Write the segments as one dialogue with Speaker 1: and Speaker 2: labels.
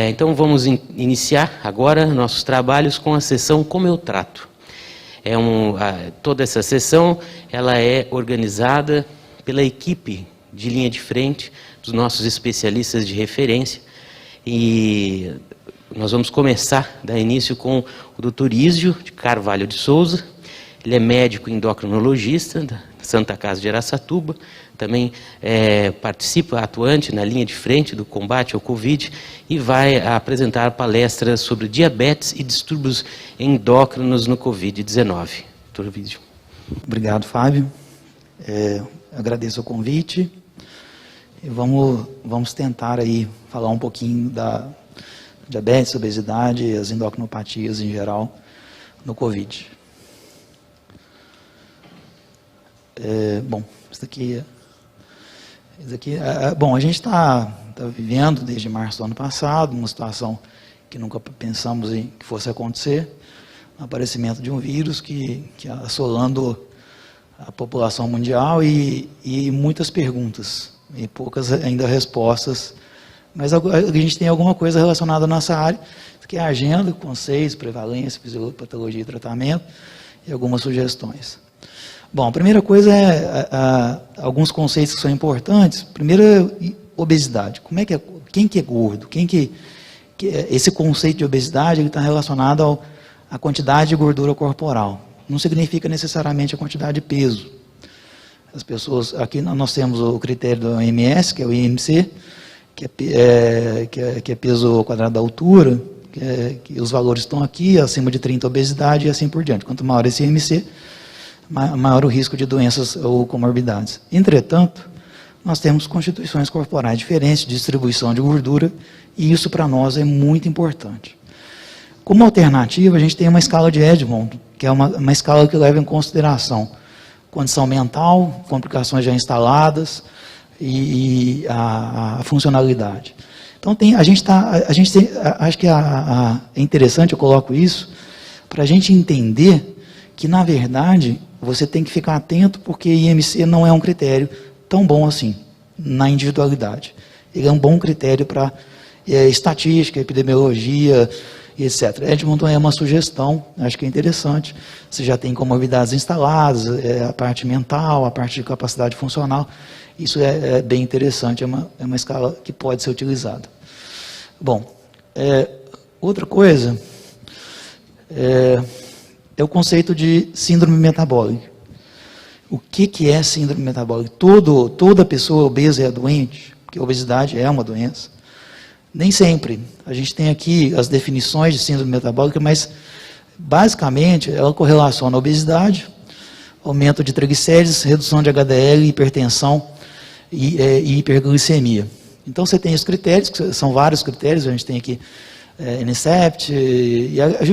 Speaker 1: Então vamos iniciar agora nossos trabalhos com a sessão Como Eu Trato. Toda essa sessão ela é organizada pela equipe de linha de frente dos nossos especialistas de referência, e nós vamos começar, dar início com o Dr. Ísio de Carvalho de Souza. Ele é médico endocrinologista da Santa Casa de Araçatuba, também participa, atuante na linha de frente do combate ao Covid, e vai apresentar palestras sobre diabetes e distúrbios endócrinos no Covid-19. Dr. Ísio.
Speaker 2: Obrigado, Fábio. Agradeço o convite. E vamos tentar aí falar um pouquinho da diabetes, obesidade e as endocrinopatias em geral no Covid. Bom, isso aqui, bom, a gente está vivendo desde março do ano passado uma situação que nunca pensamos em que fosse acontecer, o aparecimento de um vírus que assolando a população mundial e muitas perguntas e poucas ainda respostas, mas a gente tem alguma coisa relacionada à nossa área, que é a agenda, conceitos, prevalência, fisiopatologia e tratamento e algumas sugestões. Bom, a primeira coisa alguns conceitos que são importantes. Primeiro, obesidade. Quem que é gordo? Esse conceito de obesidade está relacionado à quantidade de gordura corporal. Não significa necessariamente a quantidade de peso. As pessoas, aqui nós temos o critério do OMS, que é o IMC, que é peso ao quadrado da altura, que os valores estão aqui, acima de 30 obesidade e assim por diante. Quanto maior esse IMC, maior o risco de doenças ou comorbidades. Entretanto, nós temos constituições corporais diferentes, distribuição de gordura, e isso para nós é muito importante. Como alternativa, a gente tem uma escala de Edmonton, que é uma escala que leva em consideração condição mental, complicações já instaladas e a funcionalidade. Então, acho que é interessante, eu coloco isso, para a gente entender que, na verdade, você tem que ficar atento, porque IMC não é um critério tão bom assim, na individualidade. Ele é um bom critério para estatística, epidemiologia, etc. Edmonton é uma sugestão, acho que é interessante. Você já tem comorbidades instaladas, a parte mental, a parte de capacidade funcional. Isso é bem interessante, é uma escala que pode ser utilizada. Bom, outra coisa é o conceito de síndrome metabólica. O que é síndrome metabólica? Toda pessoa obesa é doente, porque a obesidade é uma doença. Nem sempre. A gente tem aqui as definições de síndrome metabólica, mas basicamente ela correlaciona a obesidade, aumento de triglicéridos, redução de HDL, hipertensão e hiperglicemia. Então você tem os critérios, que são vários critérios, a gente tem aqui NSEPT,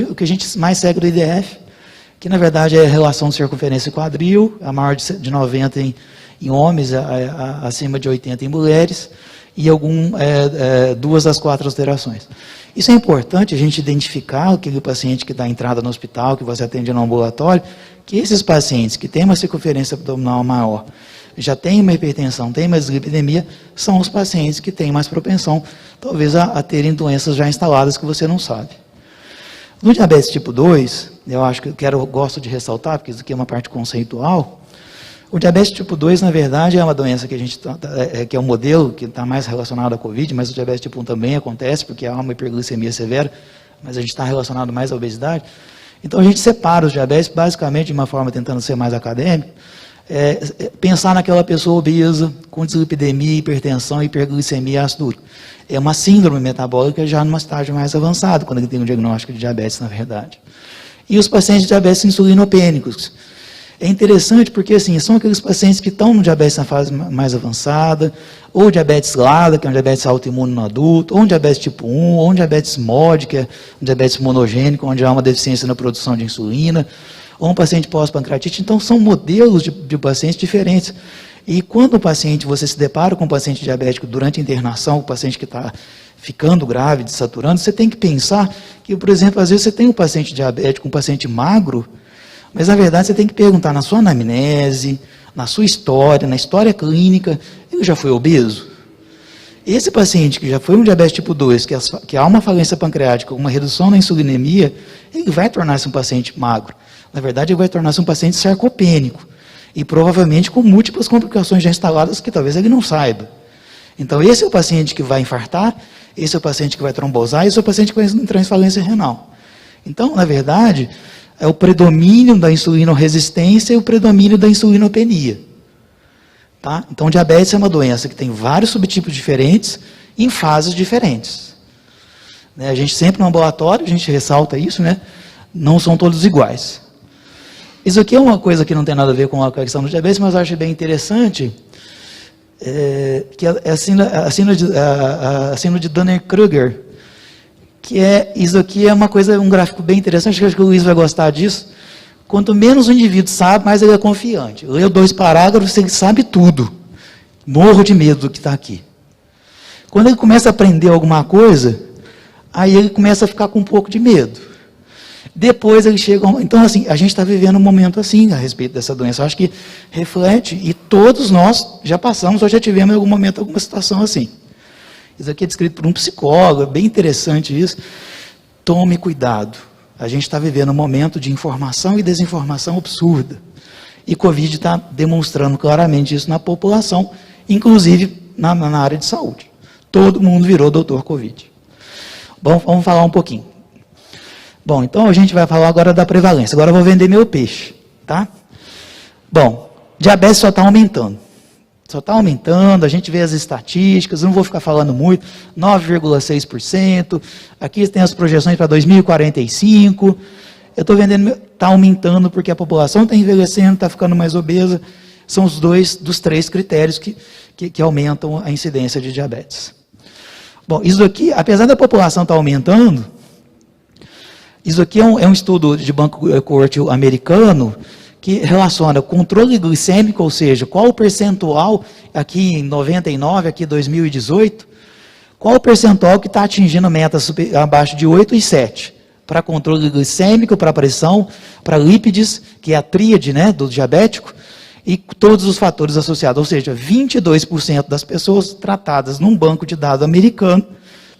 Speaker 2: o que a gente mais segue do IDF, que na verdade é a relação de circunferência e quadril, a maior de 90 em homens, acima de 80 em mulheres, e 2 das 4 alterações. Isso é importante, a gente identificar aquele paciente que dá entrada no hospital, que você atende no ambulatório, que esses pacientes que têm uma circunferência abdominal maior, já têm uma hipertensão, têm uma dislipidemia, são os pacientes que têm mais propensão, talvez, a terem doenças já instaladas que você não sabe. No diabetes tipo 2, eu gosto de ressaltar, porque isso aqui é uma parte conceitual, o diabetes tipo 2, na verdade, é uma doença que que é um modelo que está mais relacionado à Covid, mas o diabetes tipo 1 também acontece, porque há uma hiperglicemia severa, mas a gente está relacionado mais à obesidade. Então, a gente separa os diabetes, basicamente, de uma forma tentando ser mais acadêmico, pensar naquela pessoa obesa, com dislipidemia, hipertensão, hiperglicemia e ácido úrico. É uma síndrome metabólica já numa estágio mais avançado, quando ele tem um diagnóstico de diabetes, na verdade. E os pacientes de diabetes insulinopênicos. É interessante porque, assim, são aqueles pacientes que estão no diabetes na fase mais avançada, ou diabetes LADA, que é um diabetes autoimune no adulto, ou um diabetes tipo 1, ou um diabetes MOD, que é um diabetes monogênico, onde há uma deficiência na produção de insulina, ou um paciente pós-pancreatite. Então, são modelos de pacientes diferentes. E quando você se depara com um paciente diabético durante a internação, o paciente que está ficando grave, desaturando, você tem que pensar que, por exemplo, às vezes você tem um paciente diabético, um paciente magro, mas, na verdade, você tem que perguntar na sua anamnese, na sua história, na história clínica, ele já foi obeso? Esse paciente que já foi um diabetes tipo 2, que há uma falência pancreática, uma redução na insulinemia, ele vai tornar-se um paciente magro. Na verdade, ele vai tornar-se um paciente sarcopênico. E provavelmente com múltiplas complicações já instaladas que talvez ele não saiba. Então, esse é o paciente que vai infartar, esse é o paciente que vai trombosar, esse é o paciente que vai entrar em falência renal. Então, na verdade, é o predomínio da insulinoresistência e o predomínio da insulinopenia. Tá? Então, diabetes é uma doença que tem vários subtipos diferentes, em fases diferentes. Né? A gente sempre no ambulatório, a gente ressalta isso, né? Não são todos iguais. Isso aqui é uma coisa que não tem nada a ver com a questão do diabetes, mas eu acho bem interessante, que é a síndrome de Dunning-Kruger, que isso aqui é uma coisa, um gráfico bem interessante, acho que o Luiz vai gostar disso. Quanto menos o indivíduo sabe, mais ele é confiante. Eu leio 2 parágrafos, ele sabe tudo. Morro de medo do que está aqui. Quando ele começa a aprender alguma coisa, aí ele começa a ficar com um pouco de medo. Depois ele chega... Então, assim, a gente está vivendo um momento assim a respeito dessa doença. Eu acho que reflete, e todos nós já passamos ou já tivemos em algum momento alguma situação assim. Isso aqui é descrito por um psicólogo, é bem interessante isso. Tome cuidado. A gente está vivendo um momento de informação e desinformação absurda. E Covid está demonstrando claramente isso na população, inclusive na área de saúde. Todo mundo virou doutor Covid. Bom, vamos falar um pouquinho. Bom, então a gente vai falar agora da prevalência. Agora eu vou vender meu peixe, tá? Bom, diabetes só está aumentando. Só está aumentando, a gente vê as estatísticas, não vou ficar falando muito, 9,6%, aqui tem as projeções para 2045, eu estou vendendo, está aumentando porque a população está envelhecendo, está ficando mais obesa, são os 2 dos 3 critérios que aumentam a incidência de diabetes. Bom, isso aqui, apesar da população estar aumentando, isso aqui é um estudo de banco coorte americano, que relaciona controle glicêmico, ou seja, qual o percentual, aqui em 99, aqui em 2018, qual o percentual que está atingindo metas abaixo de 8 e 7, para controle glicêmico, para pressão, para lípides, que é a tríade, né, do diabético, e todos os fatores associados, ou seja, 22% das pessoas tratadas num banco de dados americano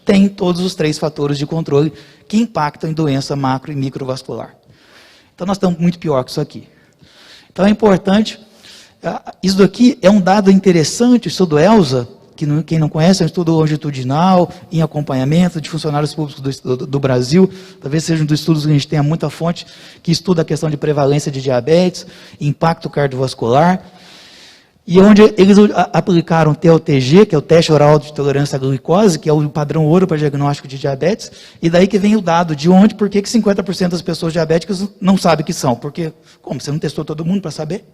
Speaker 2: têm todos os 3 fatores de controle que impactam em doença macro e microvascular. Então nós estamos muito pior que isso aqui. Então é importante, isso aqui é um dado interessante, o estudo ELSA, que quem não conhece, é um estudo longitudinal, em acompanhamento de funcionários públicos do Brasil, talvez seja um dos estudos que a gente tenha muita fonte, que estuda a questão de prevalência de diabetes, impacto cardiovascular, e onde eles aplicaram o TOTG, que é o teste oral de tolerância à glicose, que é o padrão ouro para diagnóstico de diabetes, e daí que vem o dado de onde, por que 50% das pessoas diabéticas não sabem que são, porque, como, você não testou todo mundo para saber?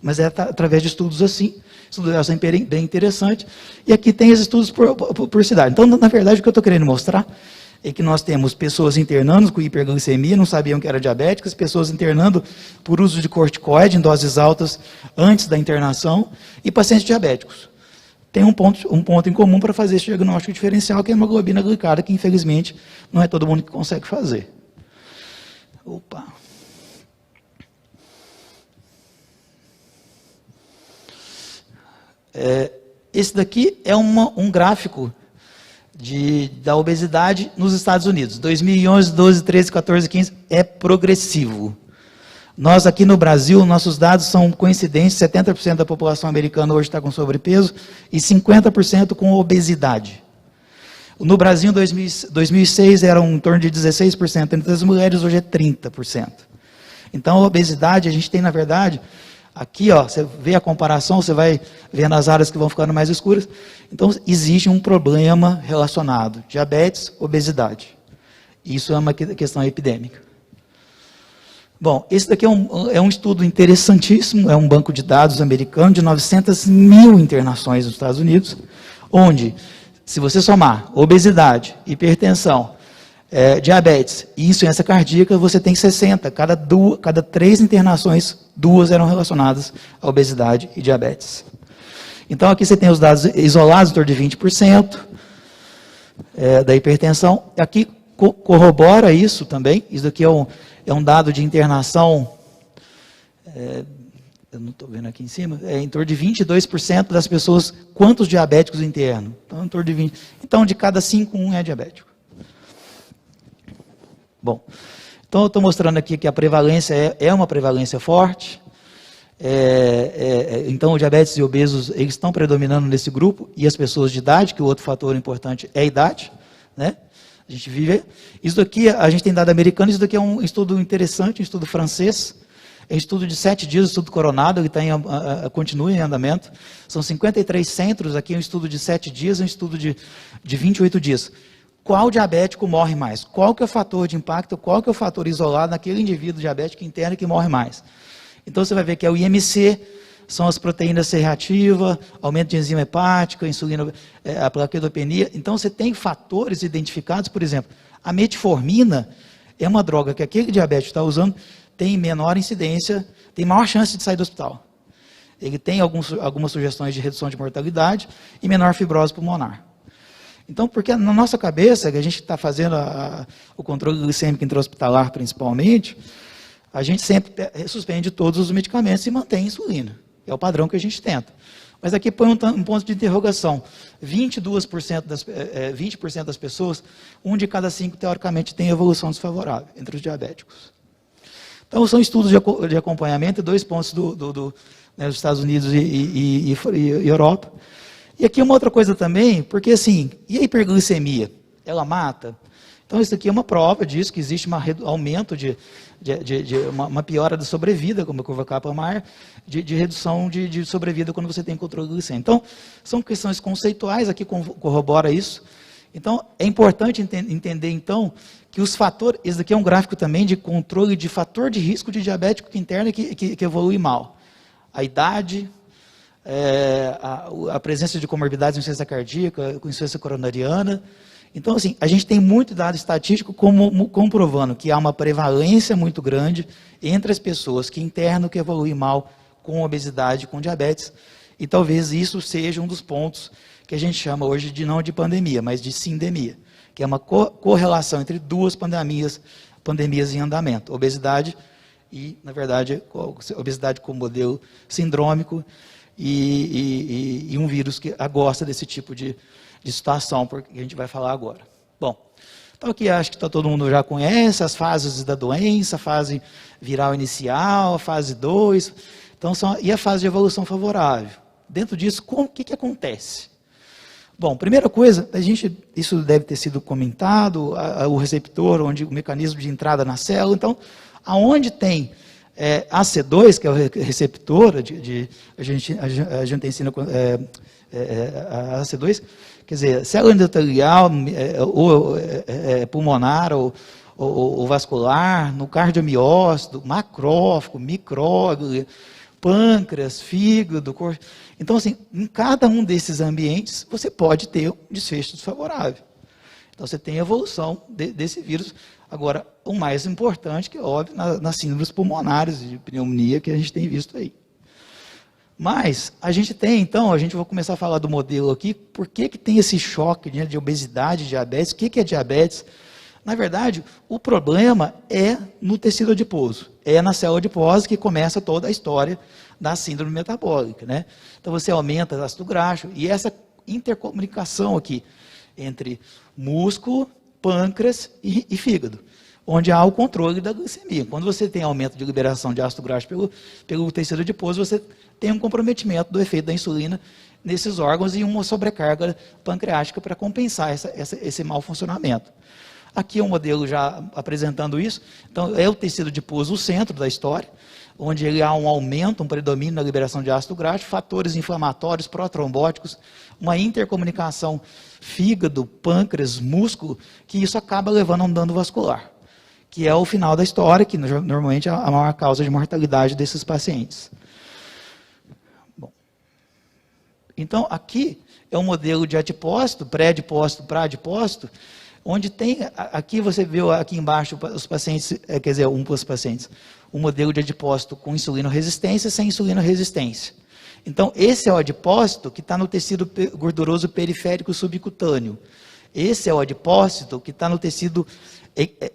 Speaker 2: Mas é através de estudos assim, estudos assim bem interessante, e aqui tem esses estudos por cidade. Então, na verdade, o que eu estou querendo mostrar é que nós temos pessoas internando com hiperglicemia, não sabiam que eram diabéticas, pessoas internando por uso de corticoide em doses altas antes da internação, e pacientes diabéticos. Tem um ponto em comum para fazer esse diagnóstico diferencial, que é a hemoglobina glicada, que infelizmente não é todo mundo que consegue fazer. Opa! Esse daqui é um gráfico da obesidade nos Estados Unidos. 2011, 12, 13, 14, 15 é progressivo. Nós aqui no Brasil, nossos dados são coincidentes, 70% da população americana hoje está com sobrepeso e 50% com obesidade. No Brasil, em 2006, era em torno de 16% entre as mulheres, hoje é 30%. Então, a obesidade, a gente tem, na verdade, aqui, ó, você vê a comparação, você vai vendo as áreas que vão ficando mais escuras. Então, existe um problema relacionado, diabetes, obesidade. Isso é uma questão epidêmica. Bom, esse daqui é um estudo interessantíssimo, é um banco de dados americano de 900 mil internações nos Estados Unidos, onde, se você somar obesidade, hipertensão, diabetes e insuficiência cardíaca, você tem 60. Cada 3 internações, 2 eram relacionadas à obesidade e diabetes. Então, aqui você tem os dados isolados, em torno de 20% da hipertensão. Aqui corrobora isso também. Isso aqui é um dado de internação eu não estou vendo aqui em cima, é em torno de 22% das pessoas, quantos diabéticos internos? Então, em torno de 20. Então, de cada 5, 1 é diabético. Bom, então eu estou mostrando aqui que a prevalência é uma prevalência forte. Então, o diabetes e obesos, eles estão predominando nesse grupo, e as pessoas de idade, que o outro fator importante é a idade, né? A gente vive. Isso daqui, a gente tem dado americano, isso daqui é um estudo interessante, um estudo francês. É um estudo de 7 dias, um estudo coronado, ele continua em andamento. São 53 centros, aqui é um estudo de 7 dias, um estudo de 28 dias. Qual diabético morre mais? Qual que é o fator de impacto, qual que é o fator isolado naquele indivíduo diabético interno que morre mais? Então você vai ver que é o IMC, são as proteínas C reativa, aumento de enzima hepática, insulina, a plaquetopenia. Então você tem fatores identificados, por exemplo, a metformina é uma droga que aquele diabético está usando, tem menor incidência, tem maior chance de sair do hospital. Ele tem algumas sugestões de redução de mortalidade e menor fibrose pulmonar. Então, porque na nossa cabeça, que a gente está fazendo o controle glicêmico intra-hospitalar principalmente, a gente sempre suspende todos os medicamentos e mantém a insulina. É o padrão que a gente tenta. Mas aqui põe um ponto de interrogação. 20% das pessoas, 1 de cada 5, teoricamente, tem evolução desfavorável entre os diabéticos. Então, são estudos de acompanhamento, 2 pontos dos Estados Unidos e Europa. E aqui uma outra coisa também, porque assim, e a hiperglicemia? Ela mata? Então, isso aqui é uma prova disso, que existe um aumento uma piora da sobrevida, como a curva Kaplan-Meier, de redução de sobrevida quando você tem controle glicêmico. Então, são questões conceituais, aqui corrobora isso. Então, é importante entender, então, que os fatores, esse daqui é um gráfico também de controle de fator de risco de diabético interno que evolui mal. A idade, a presença de comorbidades de insuficiência cardíaca, com insuficiência coronariana. Então, assim, a gente tem muito dado estatístico comprovando que há uma prevalência muito grande entre as pessoas que internam, que evoluem mal com obesidade, com diabetes. E talvez isso seja um dos pontos que a gente chama hoje de não de pandemia, mas de sindemia, que é uma correlação entre 2 pandemias em andamento. Obesidade e, na verdade, obesidade com modelo sindrômico e um vírus que gosta desse tipo de situação, porque a gente vai falar agora. Bom, então aqui acho que todo mundo já conhece as fases da doença, a fase viral inicial, a fase 2, então, e a fase de evolução favorável. Dentro disso, o que acontece? Bom, primeira coisa, isso deve ter sido comentado, o receptor, onde o mecanismo de entrada na célula, então, aonde tem AC2, que é o receptor a angiotensina AC2, quer dizer, célula endotelial, ou pulmonar, ou vascular, no cardiomiócito, macrófago, micróglia, pâncreas, fígado, então, assim, em cada um desses ambientes, você pode ter um desfecho desfavorável. Então, você tem a evolução desse vírus. Agora, o mais importante, que é óbvio, nas síndromes pulmonares de pneumonia que a gente tem visto aí. Mas, a gente tem, então, vai começar a falar do modelo aqui, por que tem esse choque de obesidade, diabetes, o que é diabetes? Na verdade, o problema é no tecido adiposo, é na célula adiposa que começa toda a história da síndrome metabólica, né? Então você aumenta o ácido graxo e essa intercomunicação aqui entre músculo, pâncreas e fígado, onde há o controle da glicemia. Quando você tem aumento de liberação de ácido graxo pelo tecido adiposo, você tem um comprometimento do efeito da insulina nesses órgãos e uma sobrecarga pancreática para compensar esse mau funcionamento. Aqui é um modelo já apresentando isso. Então, é o tecido adiposo o centro da história, onde ele há um aumento, um predomínio na liberação de ácido graxo, fatores inflamatórios, protrombóticos, uma intercomunicação fígado, pâncreas, músculo, que isso acaba levando a um dano vascular, que é o final da história, que normalmente é a maior causa de mortalidade desses pacientes. Bom, então, aqui é um modelo de adipócito, pré-adipócito, pra-adipócito, onde tem, aqui você viu aqui embaixo os pacientes, quer dizer, dos pacientes, um modelo de adipócito com insulinoresistência, sem insulinoresistência. Então, esse é o adipócito que está no tecido gorduroso periférico subcutâneo. Esse é o adipócito que está no tecido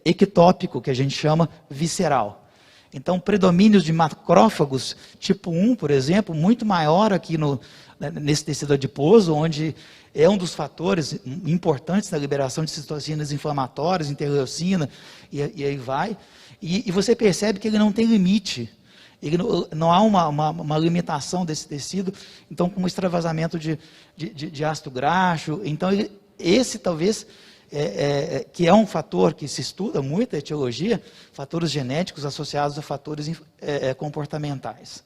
Speaker 2: ectópico, que a gente chama visceral. Então, predomínios de macrófagos tipo 1, por exemplo, muito maior aqui nesse tecido adiposo, onde é um dos fatores importantes na liberação de citocinas inflamatórias, interleucina, e aí vai. E você percebe que ele não tem limite. Não há uma limitação desse tecido, então com um extravasamento de ácido graxo. Então, esse talvez, que é um fator que se estuda muito na etiologia, fatores genéticos associados a fatores comportamentais.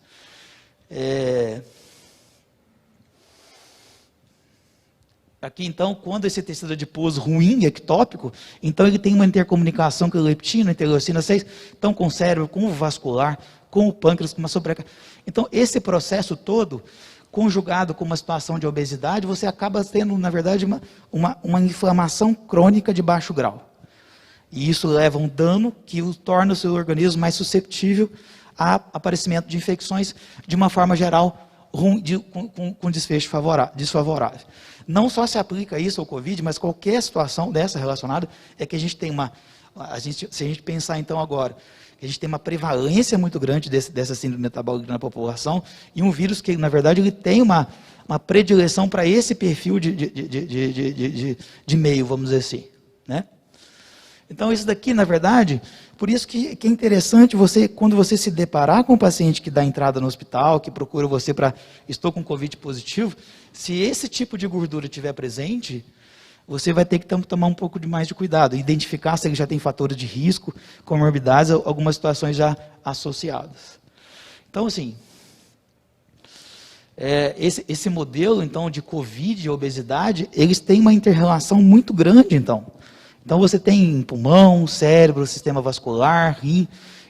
Speaker 2: Aqui, então, quando esse tecido adiposo ruim, ectópico, então ele tem uma intercomunicação com a leptina, interleucina 6, então com o cérebro, com o vascular, com o pâncreas, com uma sobrecarga. Então, esse processo todo, conjugado com uma situação de obesidade, você acaba tendo, na verdade, uma inflamação crônica de baixo grau. E isso leva a um dano que torna o seu organismo mais susceptível a aparecimento de infecções, de uma forma geral, com desfecho desfavorável. Não só se aplica isso ao Covid, mas qualquer situação dessa relacionada, é que a gente tem se a gente pensar então agora, que a gente tem uma prevalência muito grande dessa síndrome metabólica na população, e um vírus que, na verdade, ele tem uma predileção para esse perfil de meio, vamos dizer assim, né? Então, isso daqui, na verdade, por isso que é interessante quando você se deparar com um paciente que dá entrada no hospital, que procura você para, estou com Covid positivo, se esse tipo de gordura estiver presente, você vai ter que tomar um pouco mais de cuidado, identificar se ele já tem fatores de risco, comorbidades, algumas situações já associadas. Então, assim, esse modelo, então, de Covid e obesidade, eles têm uma inter-relação muito grande, então. Então, você tem pulmão, cérebro, sistema vascular, rim.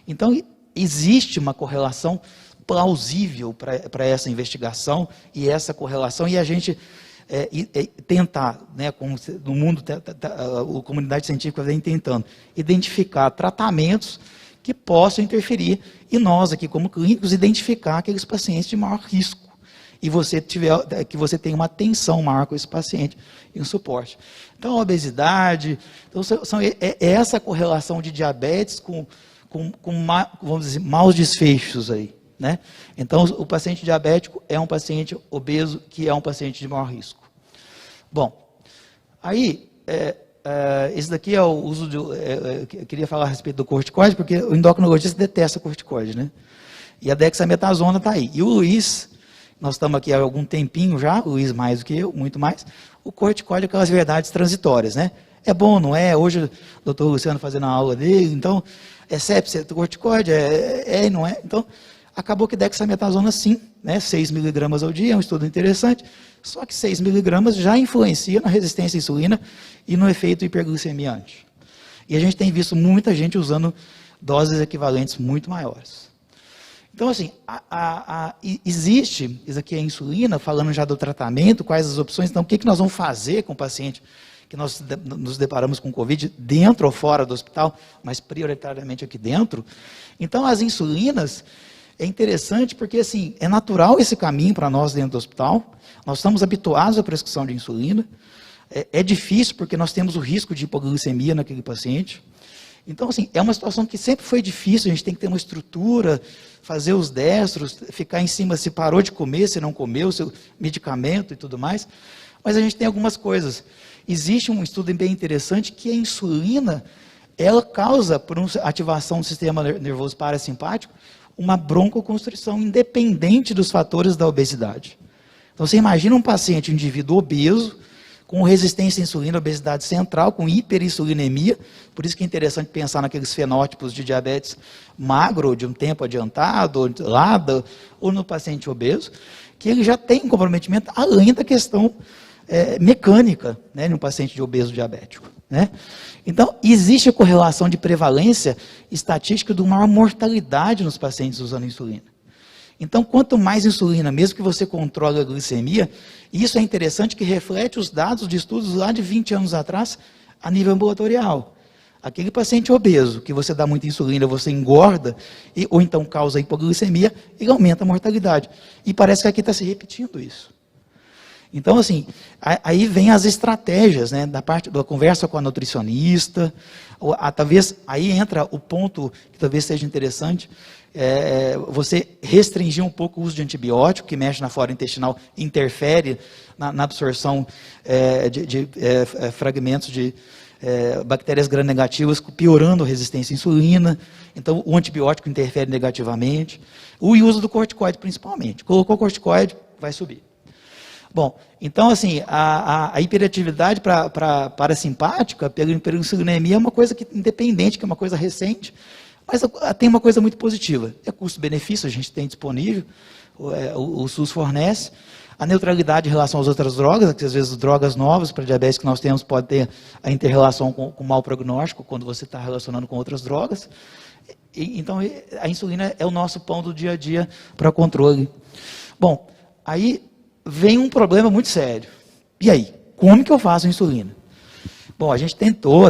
Speaker 2: Então, existe uma correlação plausível para essa investigação e essa correlação, e a gente tentar, né, no mundo, a comunidade científica vem tentando identificar tratamentos que possam interferir, e nós aqui, como clínicos, identificar aqueles pacientes de maior risco. E que você tenha uma atenção maior com esse paciente e um suporte. Então, a obesidade, então, essa correlação de diabetes com vamos dizer, maus desfechos aí, né? Então, o paciente diabético é um paciente obeso que é um paciente de maior risco. Bom, aí, esse daqui é o uso eu queria falar a respeito do corticoide, porque o endocrinologista detesta corticoide, né? E a dexametasona está aí. E o Luiz, nós estamos aqui há algum tempinho já, o Luiz mais do que eu, muito mais, o corticoide é aquelas verdades transitórias, né? É bom, não é? Hoje o doutor Luciano fazendo a aula dele, então, é sepsia, corticoide, e não é? Então, acabou que dexametasona sim, né? 6 miligramas ao dia, é um estudo interessante, só que 6 miligramas já influencia na resistência à insulina e no efeito hiperglicemiante. E a gente tem visto muita gente usando doses equivalentes muito maiores. Então, assim, existe, isso aqui é a insulina, falando já do tratamento, quais as opções, então, o que nós vamos fazer com o paciente que nós nos deparamos com Covid, dentro ou fora do hospital, mas prioritariamente aqui dentro. Então, as insulinas, é interessante porque, assim, é natural esse caminho para nós dentro do hospital, nós estamos habituados à prescrição de insulina, é difícil porque nós temos o risco de hipoglicemia naquele paciente. Então, assim, é uma situação que sempre foi difícil, a gente tem que ter uma estrutura, fazer os destros, ficar em cima se parou de comer, se não comeu, seu medicamento e tudo mais. Mas a gente tem algumas coisas. Existe um estudo bem interessante que a insulina, ela causa, por uma ativação do sistema nervoso parasimpático, uma broncoconstrição independente dos fatores da obesidade. Então, você imagina um paciente, um indivíduo obeso, com resistência à insulina, obesidade central, com hiperinsulinemia, por isso que é interessante pensar naqueles fenótipos de diabetes magro, de um tempo adiantado, ou LADA, ou no paciente obeso, que ele já tem um comprometimento além da questão mecânica, né, no paciente de obeso diabético, né? Então, existe a correlação de prevalência estatística de uma maior mortalidade nos pacientes usando insulina. Então, quanto mais insulina, mesmo que você controle a glicemia, isso é interessante que reflete os dados de estudos lá de 20 anos atrás, a nível ambulatorial. Aquele paciente obeso, que você dá muita insulina, você engorda, ou então causa hipoglicemia, ele aumenta a mortalidade. E parece que aqui está se repetindo isso. Então, assim, aí vem as estratégias, né, da parte da conversa com a nutricionista, talvez aí entra o ponto que talvez seja interessante, você restringir um pouco o uso de antibiótico, que mexe na flora intestinal, interfere na absorção de fragmentos de bactérias gram-negativas, piorando a resistência à insulina. Então, o antibiótico interfere negativamente. O uso do corticoide, principalmente. Colocou corticoide, vai subir. Bom, então, assim, a hiperatividade parasimpática pela hiperinsulinemia é uma coisa independente, que é uma coisa recente, mas tem uma coisa muito positiva. É custo-benefício, a gente tem disponível, o SUS fornece. A neutralidade em relação às outras drogas, que às vezes drogas novas para diabetes que nós temos pode ter a inter-relação com mau prognóstico, quando você está relacionando com outras drogas. Então, a insulina é o nosso pão do dia a dia para controle. Bom, aí vem um problema muito sério. E aí, como que eu faço a insulina? Bom, a gente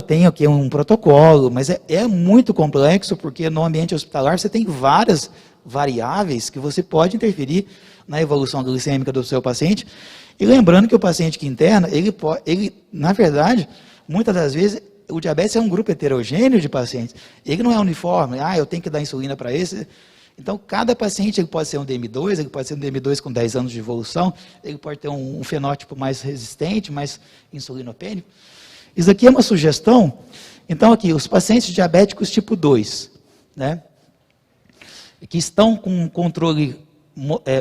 Speaker 2: tem aqui um protocolo, mas é muito complexo, porque no ambiente hospitalar você tem várias variáveis que você pode interferir na evolução glicêmica do seu paciente. E lembrando que o paciente que interna, ele na verdade, muitas das vezes, o diabetes é um grupo heterogêneo de pacientes. Ele não é uniforme, eu tenho que dar insulina para esse. Então, cada paciente ele pode ser um DM2, ele pode ser um DM2 com 10 anos de evolução, ele pode ter um fenótipo mais resistente, mais insulinopênico. Isso aqui é uma sugestão. Então, aqui, os pacientes diabéticos tipo 2, né, que estão com um controle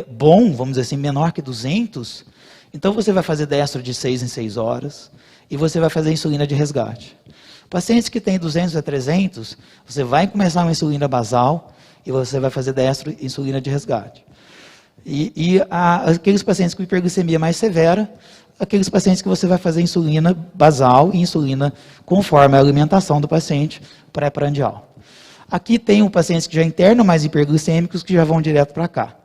Speaker 2: bom, vamos dizer assim, menor que 200, então você vai fazer destro de 6 em 6 horas e você vai fazer insulina de resgate. Pacientes que têm 200 a 300, você vai começar uma insulina basal e você vai fazer destro insulina de resgate. Aqueles pacientes com hiperglicemia mais severa, aqueles pacientes que você vai fazer insulina basal e insulina conforme a alimentação do paciente pré-prandial. Aqui tem pacientes que já internam mais hiperglicêmicos que já vão direto para cá.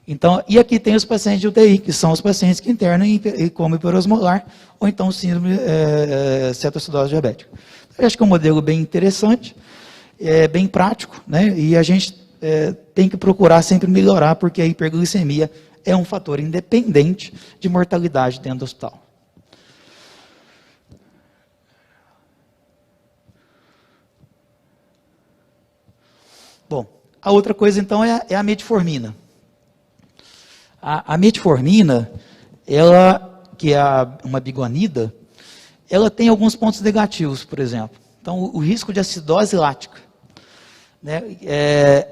Speaker 2: Então, e aqui tem os pacientes de UTI, que são os pacientes que internam e comem hiperosmolar, ou então síndrome cetoacidose diabética. Eu acho que é um modelo bem interessante, bem prático, né? E a gente tem que procurar sempre melhorar, porque a hiperglicemia é um fator independente de mortalidade dentro do hospital. Bom, a outra coisa então é a metformina. A metformina, ela, que é uma biguanida, ela tem alguns pontos negativos, por exemplo. Então, o risco de acidose lática. Né?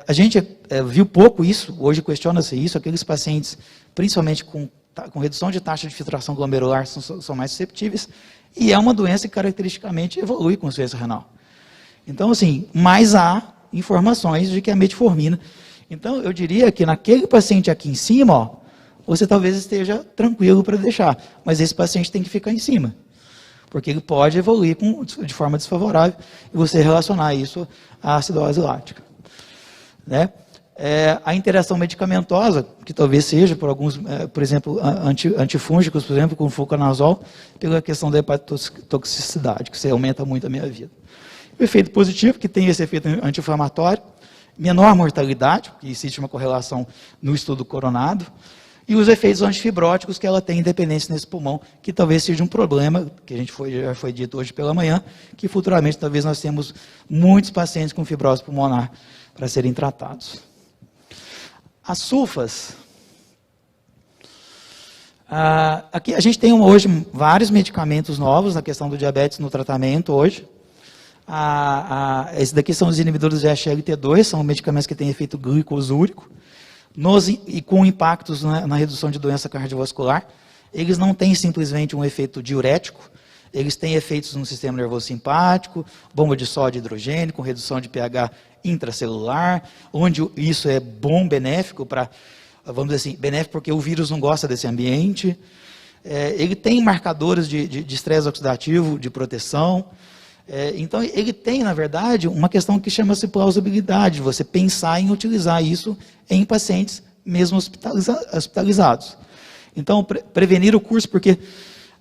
Speaker 2: A gente viu pouco isso, hoje questiona-se isso, aqueles pacientes, principalmente com redução de taxa de filtração glomerular, são mais susceptíveis, e é uma doença que caracteristicamente evolui com insuficiência renal. Então, assim, mas há informações de que a metformina... Então, eu diria que naquele paciente aqui em cima, você talvez esteja tranquilo para deixar, mas esse paciente tem que ficar em cima, porque ele pode evoluir de forma desfavorável e você relacionar isso à acidose lática. Né? A interação medicamentosa, que talvez seja por alguns, por exemplo, antifúngicos, por exemplo, com fluconazol, pela questão da hepatotoxicidade, que você aumenta muito a minha vida. O efeito positivo, que tem esse efeito anti-inflamatório, menor mortalidade, porque existe uma correlação no estudo coronado, e os efeitos antifibróticos que ela tem independência nesse pulmão, que talvez seja um problema, que já foi dito hoje pela manhã, que futuramente talvez nós temos muitos pacientes com fibrose pulmonar para serem tratados. As sulfas. Aqui a gente tem hoje vários medicamentos novos na questão do diabetes no tratamento hoje. Esses daqui são os inibidores de SGLT2, são medicamentos que têm efeito glicosúrico, e com impactos na redução de doença cardiovascular. Eles não têm simplesmente um efeito diurético, eles têm efeitos no sistema nervoso simpático, bomba de sódio e hidrogênio, com redução de pH intracelular, onde isso é bom, benéfico para, vamos dizer assim, benéfico porque o vírus não gosta desse ambiente. Ele tem marcadores de estresse oxidativo, de proteção. Então, ele tem, na verdade, uma questão que chama-se plausibilidade, você pensar em utilizar isso em pacientes mesmo hospitalizados. Então, prevenir o curso, porque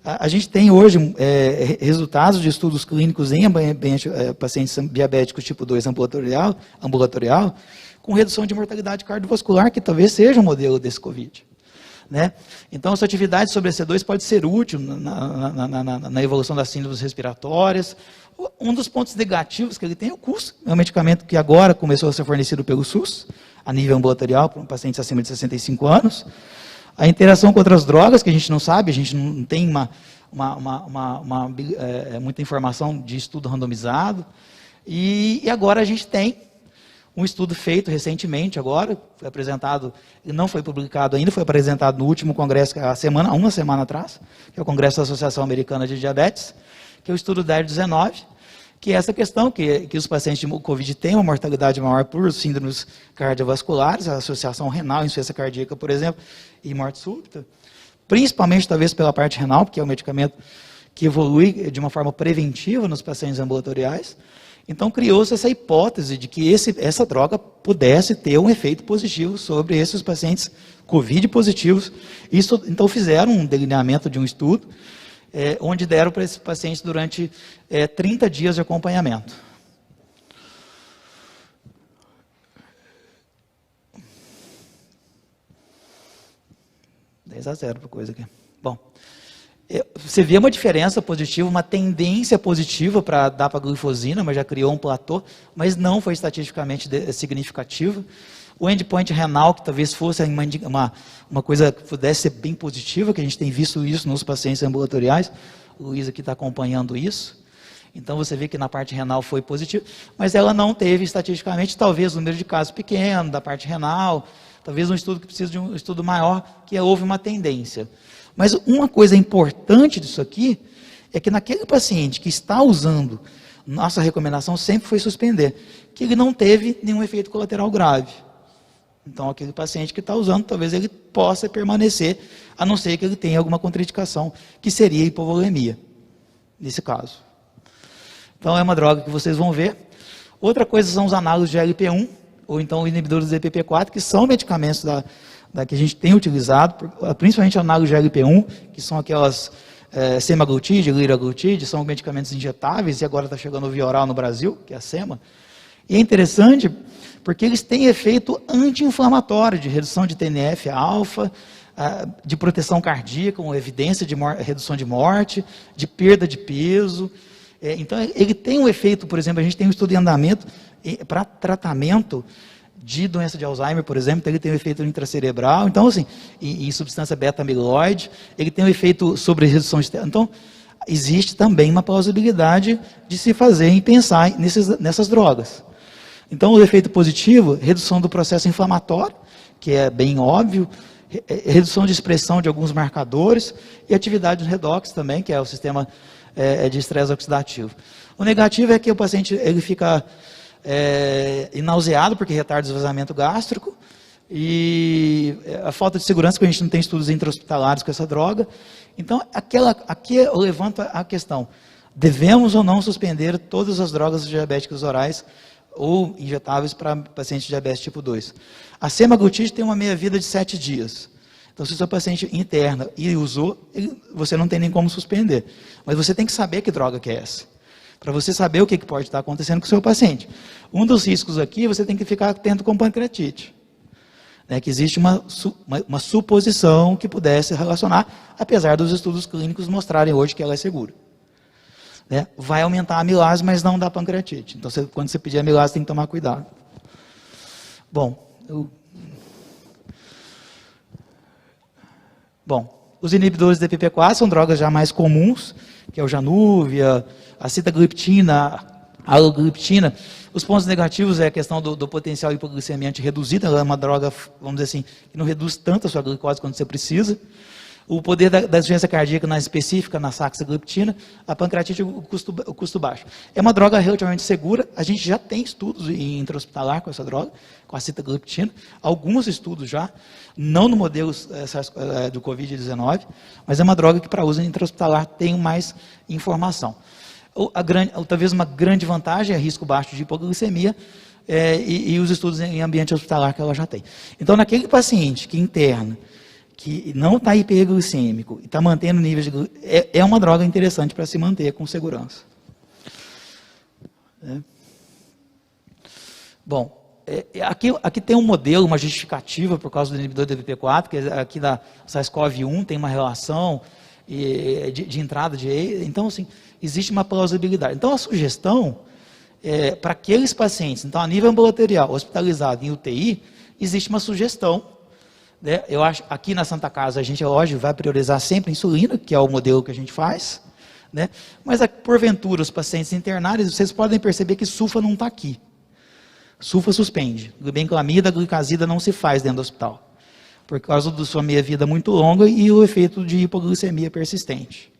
Speaker 2: a gente tem hoje resultados de estudos clínicos em pacientes diabéticos tipo 2 ambulatorial, com redução de mortalidade cardiovascular, que talvez seja um modelo desse COVID. né? Então, essa atividade sobre a C2 pode ser útil na evolução das síndromes respiratórias. Um dos pontos negativos que ele tem é o custo. É um medicamento que agora começou a ser fornecido pelo SUS, a nível ambulatorial, para pacientes acima de 65 anos. A interação com outras drogas, que a gente não sabe, a gente não tem muita informação de estudo randomizado. E agora a gente tem um estudo feito recentemente, agora, foi apresentado, e não foi publicado ainda, foi apresentado no último congresso, uma semana atrás, que é o Congresso da Associação Americana de Diabetes, que é o estudo DAR-19, que é essa questão que os pacientes de Covid têm uma mortalidade maior por síndromes cardiovasculares, a associação renal, insuficiência cardíaca, por exemplo, e morte súbita, principalmente talvez pela parte renal, porque é um medicamento que evolui de uma forma preventiva nos pacientes ambulatoriais. Então criou-se essa hipótese de que essa droga pudesse ter um efeito positivo sobre esses pacientes Covid positivos. Então fizeram um delineamento de um estudo, onde deram para esses pacientes durante 30 dias de acompanhamento. (10 a 0 para coisa aqui. Bom, você vê uma diferença positiva, uma tendência positiva para a dapaglifosina, mas já criou um platô, mas não foi estatisticamente significativo. O endpoint renal, que talvez fosse uma coisa que pudesse ser bem positiva, que a gente tem visto isso nos pacientes ambulatoriais, o Luiz aqui está acompanhando isso. Então você vê que na parte renal foi positivo, mas ela não teve estatisticamente, talvez, o número de casos pequeno da parte renal, talvez um estudo que precisa de um estudo maior, que houve uma tendência. Mas uma coisa importante disso aqui é que naquele paciente que está usando, nossa recomendação sempre foi suspender, que ele não teve nenhum efeito colateral grave. Então, aquele paciente que está usando, talvez ele possa permanecer, a não ser que ele tenha alguma contraindicação, que seria hipovolemia, nesse caso. Então, é uma droga que vocês vão ver. Outra coisa são os análogos de LP1, ou então inibidores do DPP4, que são medicamentos que a gente tem utilizado, principalmente análogos de LP1, que são aquelas semaglutide, liraglutide, são medicamentos injetáveis, e agora está chegando o via oral no Brasil, que é a sema. E é interessante porque eles têm efeito anti-inflamatório, de redução de TNF-alfa, de proteção cardíaca, com evidência de redução de morte, de perda de peso. Então, ele tem um efeito, por exemplo, a gente tem um estudo em andamento para tratamento de doença de Alzheimer, por exemplo, então ele tem um efeito intracerebral, então, assim, em substância beta-amiloide, ele tem um efeito sobre redução externa. Então, existe também uma plausibilidade de se fazer e pensar nessas drogas. Então, o efeito positivo, redução do processo inflamatório, que é bem óbvio, redução de expressão de alguns marcadores e atividade do redox também, que é o sistema de estresse oxidativo. O negativo é que o paciente ele fica nauseado, porque retarda o esvaziamento gástrico, e a falta de segurança, porque a gente não tem estudos intra-hospitalares com essa droga. Então, aqui eu levanto a questão, devemos ou não suspender todas as drogas diabéticas orais ou injetáveis para pacientes de diabetes tipo 2. A semaglutide tem uma meia-vida de 7 dias. Então, se o seu paciente interna e usou, você não tem nem como suspender. Mas você tem que saber que droga que é essa, para você saber o que pode estar acontecendo com o seu paciente. Um dos riscos aqui, você tem que ficar atento com pancreatite. Que existe uma suposição que pudesse relacionar, apesar dos estudos clínicos mostrarem hoje que ela é segura. Vai aumentar a amilase, mas não dá pancreatite. Então, quando você pedir amilase, tem que tomar cuidado. Bom, os inibidores de DPP4 são drogas já mais comuns, que é o Januvia, a sitagliptina, a alogliptina. Os pontos negativos é a questão do potencial hipoglicemiante reduzido. Ela é uma droga, vamos dizer assim, que não reduz tanto a sua glicose quanto você precisa. O poder da insuficiência cardíaca na específica, na saxagliptina, a pancreatite, o custo baixo. É uma droga relativamente segura, a gente já tem estudos em intra-hospitalar com essa droga, com a sitagliptina, alguns estudos já, não no modelo do Covid-19, mas é uma droga que para uso intra-hospitalar tem mais informação. Talvez uma grande vantagem é risco baixo de hipoglicemia, e os estudos em ambiente hospitalar que ela já tem. Então, naquele paciente que interna, que não está hiperglicêmico e está mantendo níveis de é uma droga interessante para se manter com segurança. Bom, Aqui tem um modelo, uma justificativa por causa do inibidor do DPP4, que aqui da SARS-CoV-1 tem uma relação de entrada de... Então, assim, existe uma plausibilidade. Então, a sugestão, para aqueles pacientes, então, a nível ambulatorial, hospitalizado em UTI, existe uma sugestão, né? Eu acho, aqui na Santa Casa, a gente, hoje, vai priorizar sempre a insulina, que é o modelo que a gente faz, né? Mas, porventura, os pacientes internados, vocês podem perceber que sulfa não está aqui. Sulfa suspende. Glibenclamida, glicazida não se faz dentro do hospital, por causa da sua meia-vida muito longa e o efeito de hipoglicemia persistente.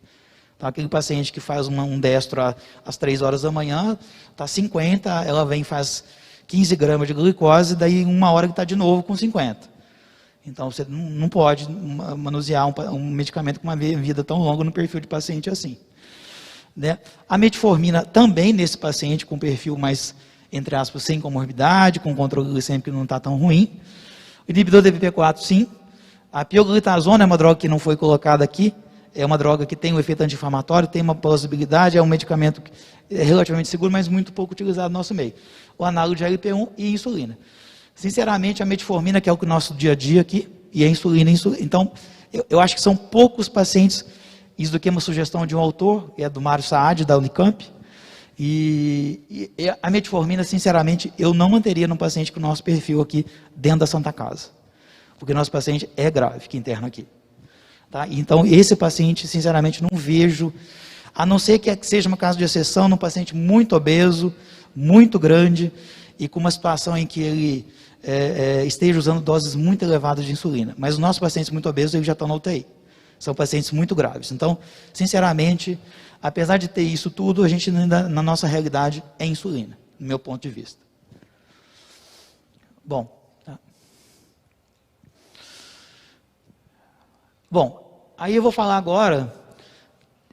Speaker 2: Então, aquele paciente que faz um destro às 3 horas da manhã, está 50, ela vem e faz 15 gramas de glicose, daí 1 hora que está de novo com 50. Então, você não pode manusear um medicamento com uma meia-vida tão longa no perfil de paciente assim, né? A metformina também nesse paciente com perfil mais, entre aspas, sem comorbidade, com controle glicêmico que não está tão ruim. O inibidor do DPP4, sim. A pioglitazona é uma droga que não foi colocada aqui, é uma droga que tem um efeito anti-inflamatório, tem uma plausibilidade, é um medicamento que é relativamente seguro, mas muito pouco utilizado no nosso meio. O análogo de LP1 e insulina. Sinceramente, a metformina, que é o nosso dia a dia aqui, e a insulina. Então, eu acho que são poucos pacientes, isso daqui é uma sugestão de um autor, é do Mário Saad, da Unicamp, e a metformina, sinceramente, eu não manteria num paciente com o nosso perfil aqui dentro da Santa Casa, porque nosso paciente é grave, que interna aqui. Tá? Então, esse paciente, sinceramente, não vejo, a não ser que seja uma caso de exceção, num paciente muito obeso, muito grande, e com uma situação em que ele esteja usando doses muito elevadas de insulina. Mas os nossos pacientes muito obesos, eles já estão na UTI. São pacientes muito graves. Então, sinceramente, apesar de ter isso tudo, a gente ainda, na nossa realidade, é insulina, no meu ponto de vista. Bom, tá. Bom, aí eu vou falar agora,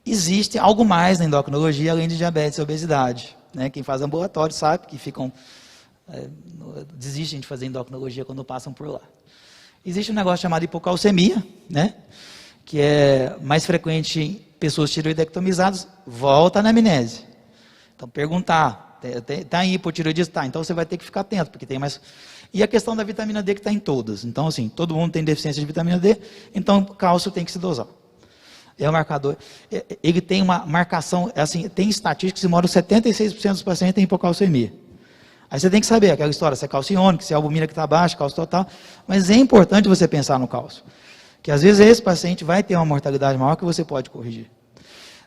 Speaker 2: existe algo mais na endocrinologia, além de diabetes e obesidade, né? Quem faz ambulatório sabe que desistem de fazer endocrinologia quando passam por lá. Existe um negócio chamado hipocalcemia, né? Que é mais frequente em pessoas tireoidectomizadas, volta na anamnese. Então, perguntar, está em hipotireoidismo? Tá, então você vai ter que ficar atento, porque tem mais... E a questão da vitamina D que está em todas. Então, assim, todo mundo tem deficiência de vitamina D, então cálcio tem que se dosar. É um marcador. Ele tem uma marcação, assim, tem estatísticas que moram 76% dos pacientes têm hipocalcemia. Aí você tem que saber aquela história, se é cálcio iônico, se é albumina que está baixa, cálcio total. Mas é importante você pensar no cálcio. Que às vezes esse paciente vai ter uma mortalidade maior que você pode corrigir,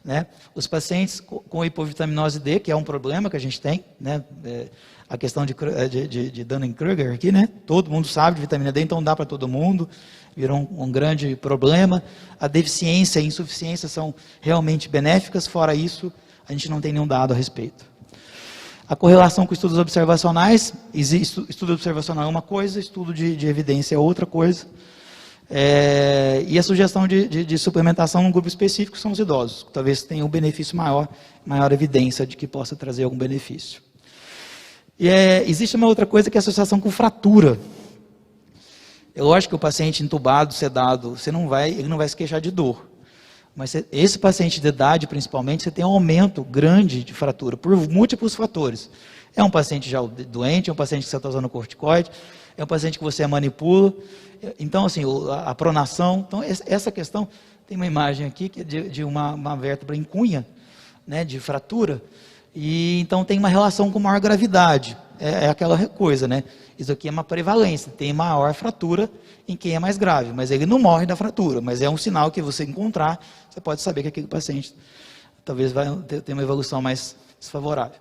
Speaker 2: né? Os pacientes com hipovitaminose D, que é um problema que a gente tem, né? A questão de Dunning-Kruger aqui, né? Todo mundo sabe de vitamina D, então dá para todo mundo, virou um grande problema. A deficiência e a insuficiência são realmente benéficas, fora isso, a gente não tem nenhum dado a respeito. A correlação com estudos observacionais, estudo observacional é uma coisa, estudo de evidência é outra coisa. E a sugestão de suplementação num grupo específico são os idosos, que talvez tenham um benefício maior evidência de que possa trazer algum benefício. Existe uma outra coisa que é a associação com fratura. É lógico que o paciente entubado, sedado, ele não vai se queixar de dor. Mas esse paciente de idade, principalmente, você tem um aumento grande de fratura, por múltiplos fatores. É um paciente já doente, é um paciente que você está usando corticoide, é um paciente que você manipula. Então, assim, a pronação. Então, essa questão, tem uma imagem aqui que é de uma vértebra em cunha, né, de fratura, e então tem uma relação com maior gravidade. É aquela coisa, né? Isso aqui é uma prevalência, tem maior fratura em quem é mais grave, mas ele não morre da fratura, mas é um sinal que você encontrar, você pode saber que aquele paciente talvez vai ter uma evolução mais desfavorável.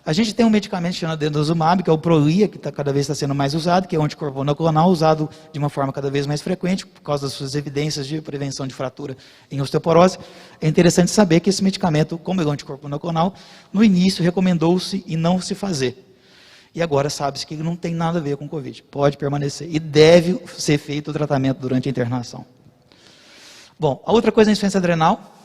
Speaker 2: A gente tem um medicamento chamado denosumab, que é o Prolia, que cada vez está sendo mais usado, que é um anticorpo monoclonal, usado de uma forma cada vez mais frequente, por causa das suas evidências de prevenção de fratura em osteoporose. É interessante saber que esse medicamento, como é um anticorpo monoclonal, no início recomendou-se e não se fazer. E agora sabe-se que ele não tem nada a ver com Covid. Pode permanecer. E deve ser feito o tratamento durante a internação. Bom, a outra coisa é a insuficiência adrenal.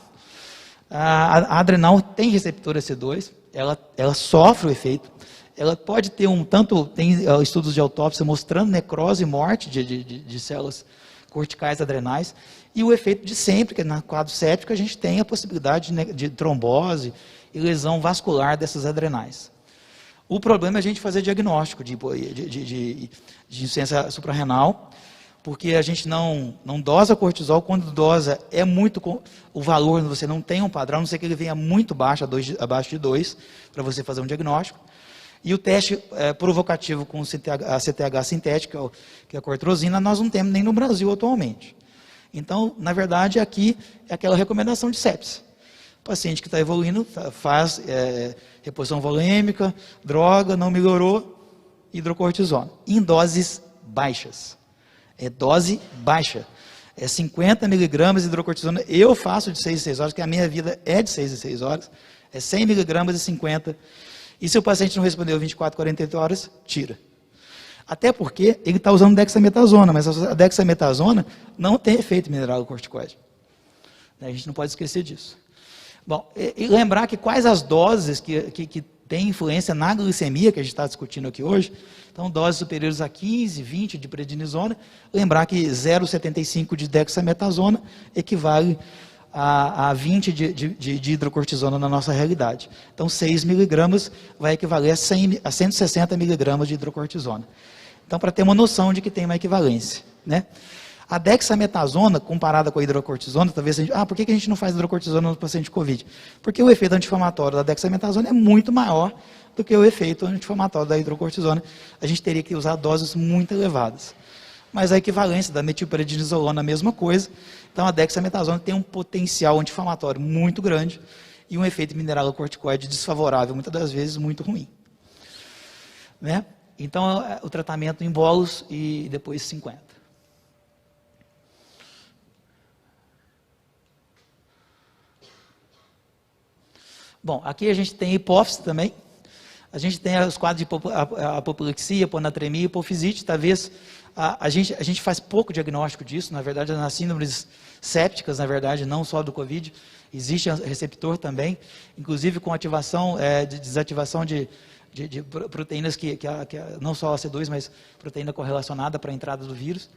Speaker 2: A adrenal tem receptor AC2, ela sofre o efeito. Ela pode ter tem estudos de autópsia mostrando necrose e morte de células corticais adrenais. E o efeito de sempre, que no quadro séptico a gente tem a possibilidade de trombose e lesão vascular dessas adrenais. O problema é a gente fazer diagnóstico de insuficiência suprarrenal, porque a gente não dosa cortisol. Quando dosa, é muito, o valor, você não tem um padrão, a não ser que ele venha muito baixo, abaixo de 2, para você fazer um diagnóstico. E o teste provocativo com a CTH sintética, que é a cortrosina, nós não temos nem no Brasil atualmente. Então, na verdade, aqui é aquela recomendação de sepsis. O paciente que está evoluindo faz reposição volêmica, droga, não melhorou, hidrocortisona, em doses baixas. É dose baixa. É 50 miligramas de hidrocortisona. Eu faço de 6 em 6 horas, porque a minha vida é de 6 em 6 horas. É 100 miligramas e 50. E se o paciente não respondeu 24, 48 horas, tira. Até porque ele está usando dexametasona, mas a dexametasona não tem efeito mineralocorticoide. A gente não pode esquecer disso. Bom, e lembrar que quais as doses que têm influência na glicemia, que a gente está discutindo aqui hoje. Então, doses superiores a 15, 20 de prednisona. Lembrar que 0,75 de dexametasona equivale a 20 de hidrocortisona na nossa realidade. Então, 6 miligramas vai equivaler a 160 miligramas de hidrocortisona. Então, para ter uma noção de que tem uma equivalência, né? A dexametasona, comparada com a hidrocortisona, talvez a gente... por que a gente não faz hidrocortisona no paciente de Covid? Porque o efeito anti-inflamatório da dexametasona é muito maior do que o efeito anti-inflamatório da hidrocortisona. A gente teria que usar doses muito elevadas. Mas a equivalência da metilprednisolona é a mesma coisa. Então, a dexametasona tem um potencial anti-inflamatório muito grande e um efeito mineralocorticoide desfavorável, muitas das vezes muito ruim. Né? Então, o tratamento em bolos e depois 50. Bom, aqui a gente tem hipófise também. A gente tem os quadros de apoplexia, ponatremia, hipofisite. Talvez a gente faz pouco diagnóstico disso. Na verdade, nas síndromes sépticas, na verdade, não só do Covid, existe receptor também, inclusive com ativação, desativação de proteínas que não só a C2, mas proteína correlacionada para a entrada do vírus.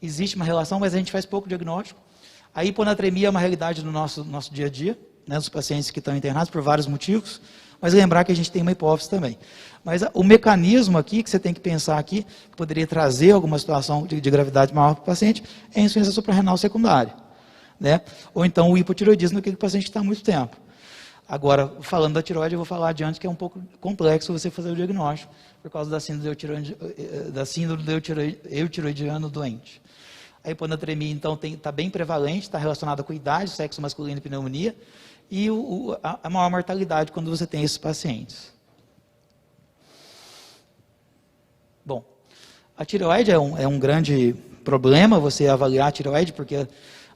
Speaker 2: Existe uma relação, mas a gente faz pouco diagnóstico. A hiponatremia é uma realidade no nosso dia a dia, né, dos pacientes que estão internados por vários motivos, mas lembrar que a gente tem uma hipófise também. Mas o mecanismo aqui, que você tem que pensar aqui, que poderia trazer alguma situação de gravidade maior para o paciente, é a insuficiência suprarrenal secundária. Né? Ou então o hipotireoidismo, que o paciente está há muito tempo. Agora, falando da tireoide, eu vou falar adiante que é um pouco complexo você fazer o diagnóstico, por causa da síndrome do eutiroidiano doente. A hiponatremia, então, está bem prevalente, está relacionada com idade, sexo masculino e pneumonia, e a maior mortalidade quando você tem esses pacientes. Bom, a tireoide é um grande problema, você avaliar a tireoide, porque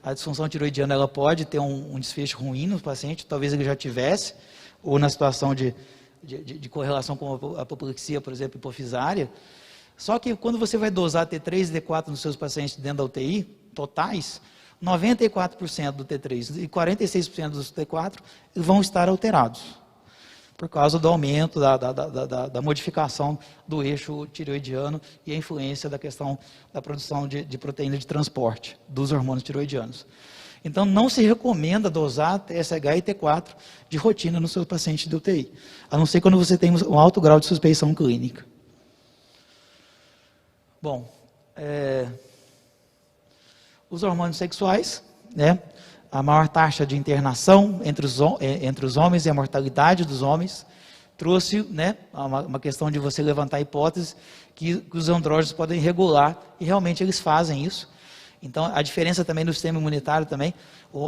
Speaker 2: a disfunção tireoidiana ela pode ter um desfecho ruim no paciente, talvez ele já tivesse, ou na situação de correlação com a apoplexia, por exemplo, hipofisária. Só que quando você vai dosar T3 e T4 nos seus pacientes dentro da UTI, totais, 94% do T3 e 46% dos T4 vão estar alterados, por causa do aumento, da modificação do eixo tireoidiano e a influência da questão da produção de proteína de transporte dos hormônios tireoidianos. Então, não se recomenda dosar TSH e T4 de rotina no seu paciente de UTI, a não ser quando você tem um alto grau de suspeição clínica. Bom, os hormônios sexuais, né? A maior taxa de internação entre os homens e a mortalidade dos homens trouxe, né, uma questão de você levantar a hipótese que os andrógenos podem regular, e realmente eles fazem isso. Então, a diferença também no sistema imunitário também,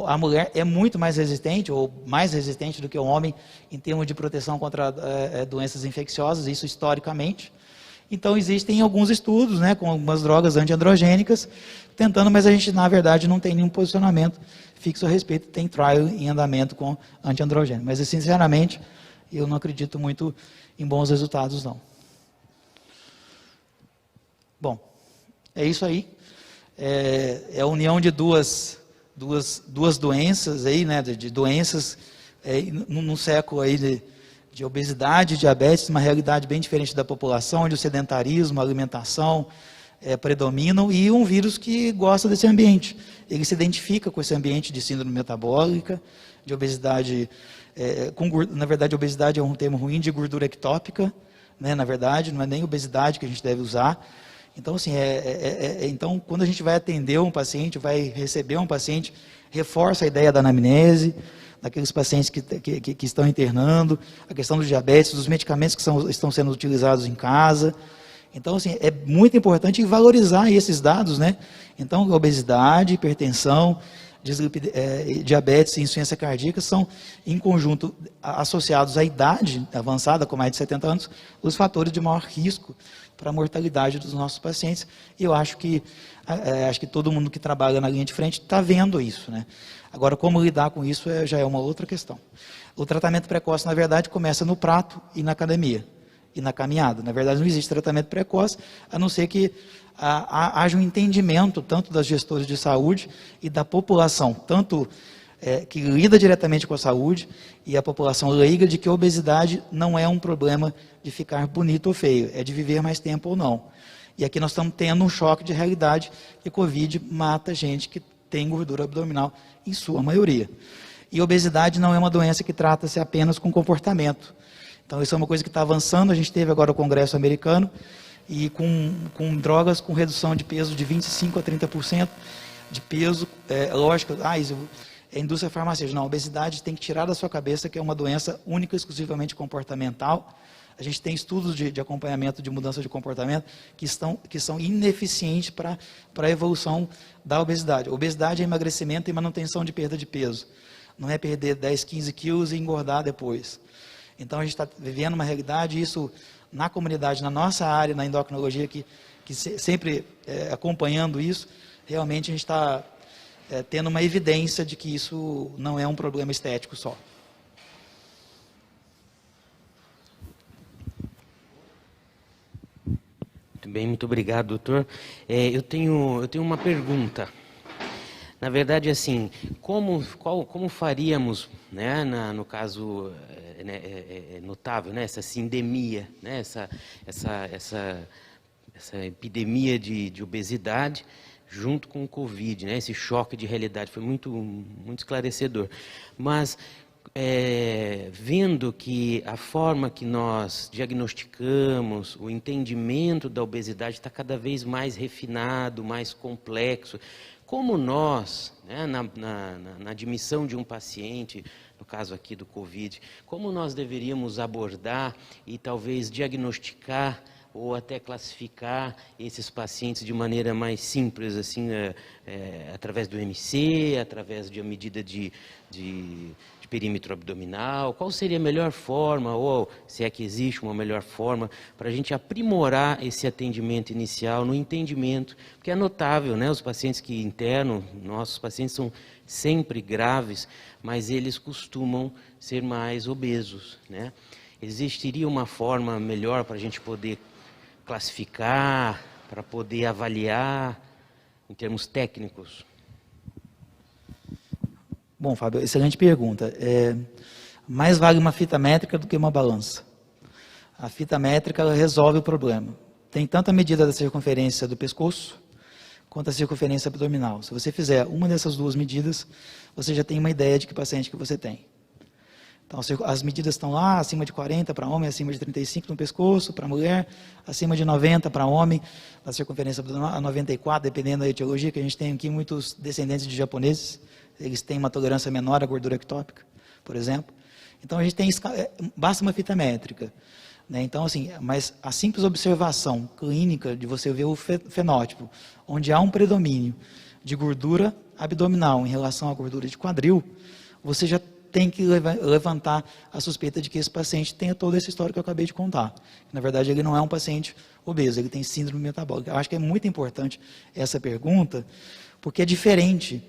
Speaker 2: a mulher é muito mais resistente, ou mais resistente do que o homem, em termos de proteção contra doenças infecciosas, isso historicamente. Então, existem alguns estudos, né, com algumas drogas antiandrogênicas, tentando, mas a gente, na verdade, não tem nenhum posicionamento fixo a respeito, tem trial em andamento com antiandrogênico. Mas, sinceramente, eu não acredito muito em bons resultados, não. Bom, é isso aí. É a união de duas doenças, aí, né, de doenças, num século aí de obesidade e diabetes, uma realidade bem diferente da população, onde o sedentarismo, a alimentação predominam, e um vírus que gosta desse ambiente. Ele se identifica com esse ambiente de síndrome metabólica, de obesidade, na verdade, obesidade é um termo ruim, de gordura ectópica, né? Na verdade, não é nem obesidade que a gente deve usar. Então, assim, então, quando a gente vai atender um paciente, vai receber um paciente, reforça a ideia da anamnese, daqueles pacientes que estão internando, a questão do diabetes, dos medicamentos que estão sendo utilizados em casa. Então, assim, é muito importante valorizar esses dados, né? Então, obesidade, hipertensão, diabetes e insuficiência cardíaca são, em conjunto, associados à idade avançada, com mais de 70 anos, os fatores de maior risco para a mortalidade dos nossos pacientes. E eu acho que todo mundo que trabalha na linha de frente está vendo isso, né? Agora, como lidar com isso já é uma outra questão. O tratamento precoce, na verdade, começa no prato e na academia, e na caminhada. Na verdade, não existe tratamento precoce, a não ser que haja um entendimento, tanto das gestores de saúde e da população, tanto que lida diretamente com a saúde, e a população leiga, de que a obesidade não é um problema de ficar bonito ou feio, é de viver mais tempo ou não. E aqui nós estamos tendo um choque de realidade, que Covid mata gente que tem gordura abdominal, em sua maioria. E obesidade não é uma doença que trata-se apenas com comportamento. Então, isso é uma coisa que está avançando. A gente teve agora o Congresso americano, e com drogas com redução de peso de 25% a 30% de peso. Lógico, a indústria farmacêutica, não, a obesidade tem que tirar da sua cabeça que é uma doença única e exclusivamente comportamental. A gente tem estudos de acompanhamento de mudança de comportamento que são ineficientes para a evolução da obesidade. Obesidade é emagrecimento e manutenção de perda de peso. Não é perder 10, 15 quilos e engordar depois. Então, a gente está vivendo uma realidade, isso na comunidade, na nossa área, na endocrinologia, que sempre acompanhando isso, realmente a gente está tendo uma evidência de que isso não é um problema estético só.
Speaker 1: Muito bem, muito obrigado, doutor. Eu tenho uma pergunta. Na verdade, assim, como faríamos, né, no caso notável, né, essa sindemia, né, essa epidemia de obesidade junto com o Covid, né, esse choque de realidade, foi muito esclarecedor. Mas vendo que a forma que nós diagnosticamos, o entendimento da obesidade está cada vez mais refinado, mais complexo, como nós, né, na admissão de um paciente, no caso aqui do Covid, como nós deveríamos abordar e talvez diagnosticar ou até classificar esses pacientes de maneira mais simples, assim, através do MC, através de uma medida de perímetro abdominal? Qual seria a melhor forma, ou se é que existe uma melhor forma, para a gente aprimorar esse atendimento inicial no entendimento? Porque é notável, né, os pacientes que internam, nossos pacientes são sempre graves, mas eles costumam ser mais obesos, né? Existiria uma forma melhor para a gente poder classificar, para poder avaliar em termos técnicos?
Speaker 2: Bom, Fábio, excelente pergunta. Mais vale uma fita métrica do que uma balança. A fita métrica, ela resolve o problema. Tem tanto a medida da circunferência do pescoço, quanto a circunferência abdominal. Se você fizer uma dessas duas medidas, você já tem uma ideia de que paciente que você tem. Então, as medidas estão lá, acima de 40 para homem, acima de 35 no pescoço, para mulher, acima de 90 para homem, na circunferência abdominal, a 94, dependendo da etiologia, que a gente tem aqui muitos descendentes de japoneses, eles têm uma tolerância menor à gordura ectópica, por exemplo. Então, a gente tem, basta uma fita métrica, né? Então, assim, mas a simples observação clínica de você ver o fenótipo, onde há um predomínio de gordura abdominal em relação à gordura de quadril, você já tem que levantar a suspeita de que esse paciente tenha toda essa história que eu acabei de contar. Na verdade, ele não é um paciente obeso, ele tem síndrome metabólica. Eu acho que é muito importante essa pergunta, porque é diferente.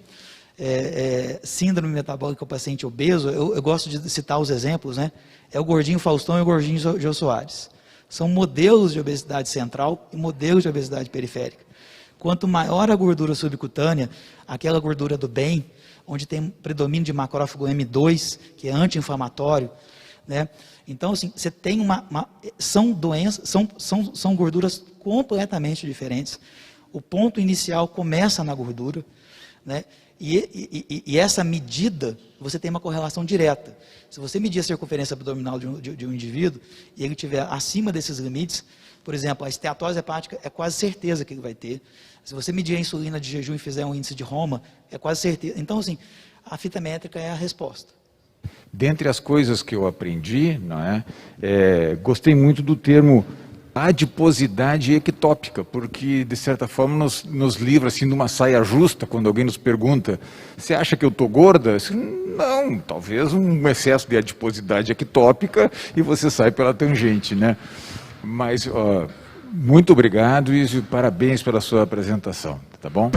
Speaker 2: Síndrome metabólica ao paciente obeso, eu gosto de citar os exemplos, né? É o gordinho Faustão e o gordinho Jô Soares. São modelos de obesidade central e modelos de obesidade periférica. Quanto maior a gordura subcutânea, aquela gordura do bem, onde tem predomínio de macrófago M2, que é anti-inflamatório, né? Então, assim, você tem são doenças, são gorduras completamente diferentes. O ponto inicial começa na gordura, né? E essa medida, você tem uma correlação direta. Se você medir a circunferência abdominal de um indivíduo, e ele estiver acima desses limites, por exemplo, a esteatose hepática é quase certeza que ele vai ter. Se você medir a insulina de jejum e fizer um índice de Roma, é quase certeza. Então, assim, a fita métrica é a resposta.
Speaker 3: Dentre as coisas que eu aprendi, não é, gostei muito do termo adiposidade ectópica, porque, de certa forma, nos livra assim, de uma saia justa, quando alguém nos pergunta, você acha que eu estou gorda? Não, talvez um excesso de adiposidade ectópica e você sai pela tangente, né? Mas, muito obrigado e parabéns pela sua apresentação, tá bom?